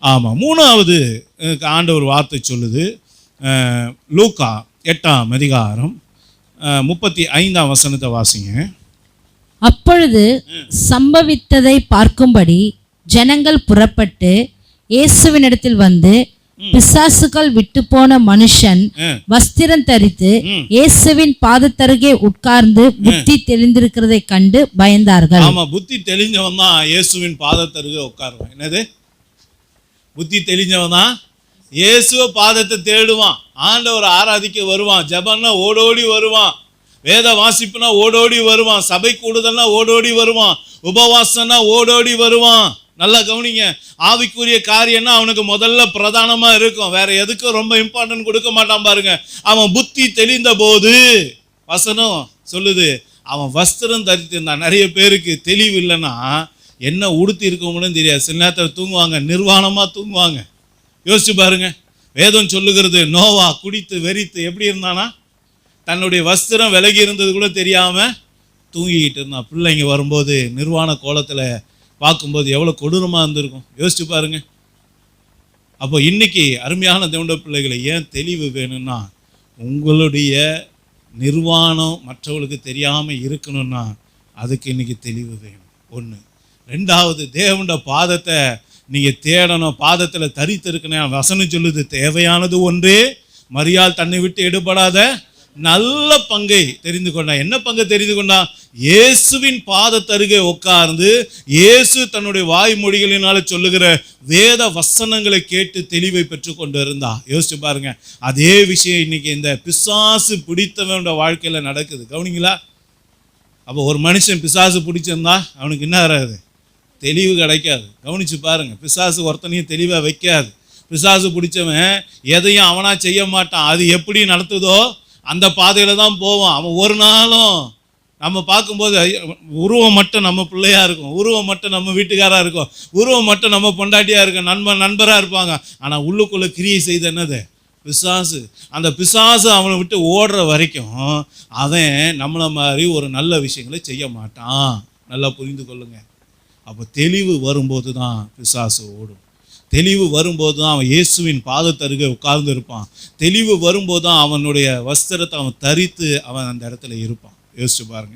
ஆமாம். மூணாவது ஆண்டவர் வார்த்தை சொல்லுது, லூக்கா 8ஆம் அதிகாரம் 35ஆம் வசனத்தை வாசிங்க. அப்பொழுது சம்பவித்ததை பார்க்கும்படி ஜனங்கள் புறப்பட்டு இயேசுவினிடத்தில் வந்து, பிசாசுகள் விட்டு போன மனுஷன் வஸ்திரம் தரித்து இயேசுவின் பாதத்தருகே உட்கார்ந்து புத்தி தெளிந்திருக்கிறதை கண்டு பயந்தார்கள். ஆமா, புத்தி தெளிஞ்சவன் தான் இயேசுவின் பாதத்தருகே உட்காருவான். என்னது? புத்தி தெளிஞ்சவன் தான் இயேசுவ பாதத்தை தேடுவான், ஆண்டவர் ஆராதிக்க வருவான், ஜபம்னா ஓடோடி வருவான், வேத வாசிப்புனா ஓடோடி வருவான், சபை கூடுதல்னா ஓடோடி வருவான், உபவாசம்னா ஓடோடி வருவான். நல்லா கவனிங்க, ஆவிக்குரிய காரியம்னா அவனுக்கு முதல்ல பிரதானமா இருக்கும், வேற எதுக்கும் ரொம்ப இம்பார்ட்டன்ட் கொடுக்க மாட்டான். பாருங்க, அவன் புத்தி தெளிந்த போது வசனம் சொல்லுது அவன் வஸ்திரம் தரித்திருந்தான். நிறைய பேருக்கு தெளிவு இல்லைன்னா என்ன உடுத்தி இருக்கவங்களும் தெரியாது, சில நேரத்தில் தூங்குவாங்க, நிர்வாணமா தூங்குவாங்க. யோசிச்சு பாருங்க, வேதம் சொல்லுகிறது நோவா குடித்து வெறித்து எப்படி இருந்தானா, தன்னுடைய வஸ்திரம் விலகி இருந்தது கூட தெரியாம தூங்கிக்கிட்டு இருந்தான். பிள்ளைங்க வரும்போது நிர்வாண கோலத்துல பார்க்கும்போது எவ்வளோ கொடூரமாக இருந்திருக்கும், யோசிச்சு பாருங்க. அப்போ இன்னைக்கு அருமையான தேவனுடைய பிள்ளைகளை, ஏன் தெளிவு வேணும்னா, உங்களுடைய நிர்வாணம் மற்றவர்களுக்கு தெரியாமல் இருக்கணும்னா அதுக்கு இன்னைக்கு தெளிவு வேணும். ஒன்று. ரெண்டாவது, தேவனுடைய பாதத்தை நீங்கள் தேடணும், பாதத்தில் தரித்திருக்கணும். வசனம் சொல்லுது, தேவையானது ஒன்றே, மரியாள் தன்னை விட்டு எடுபடாத நல்ல பங்கை தெரிந்து கொண்டான். என்ன பங்கை தெரிந்து கொண்டான்? இயேசுவின் பாதத்தருகே உட்கார்ந்து இயேசு தன்னுடைய வாய்மொழிகளினால சொல்லுகிற வேத வசனங்களை கேட்டு தெளிவை பெற்று கொண்டு இருந்தா. யோசிச்சு பாருங்க, அதே விஷயம் இன்னைக்கு இந்த பிசாசு பிடித்தவனோட வாழ்க்கையில நடக்குது. கவனிங்களா? அப்போ ஒரு மனுஷன் பிசாசு பிடிச்சிருந்தா அவனுக்கு என்ன ஆகாது? தெளிவு கிடைக்காது. கவனிச்சு பாருங்க, பிசாசு ஒருத்தனையும் தெளிவாக வைக்காது. பிசாசு பிடிச்சவன் எதையும் அவனா செய்ய மாட்டான், அது எப்படி நடத்துதோ அந்த பாதையில தான் போவான். அவன் ஒரு நாளும் நம்ம பார்க்கும்போது உருவம் மட்டும் நம்ம பிள்ளையா இருக்கும், உருவம் மட்டும் நம்ம வீட்டுக்காரா இருக்கும், உருவம் மட்டும் நம்ம பொண்டாட்டியா இருக்கும், நண்பராக இருப்பாங்க. ஆனால் உள்ளுக்குள்ள கிரியை செய்த என்னது? பிசாசு. அந்த பிசாசு அவனை விட்டு ஓடுற வரைக்கும் அவன் நம்மளை மாதிரி ஒரு நல்ல விஷயங்களை செய்ய மாட்டான். நல்லா புரிந்து கொள்ளுங்க. அப்போ தெளிவு வரும்போது தான் பிசாசு ஓடும். தெளிவு வரும்போது தான் அவன் இயேசுவின் பாதத்தருகே உட்கார்ந்து இருப்பான். தெளிவு வரும்போது தான் அவனுடைய வஸ்திரத்தை அவன் தரித்து அவன் அந்த இடத்துல இருப்பான். யோசிச்சு பாருங்க.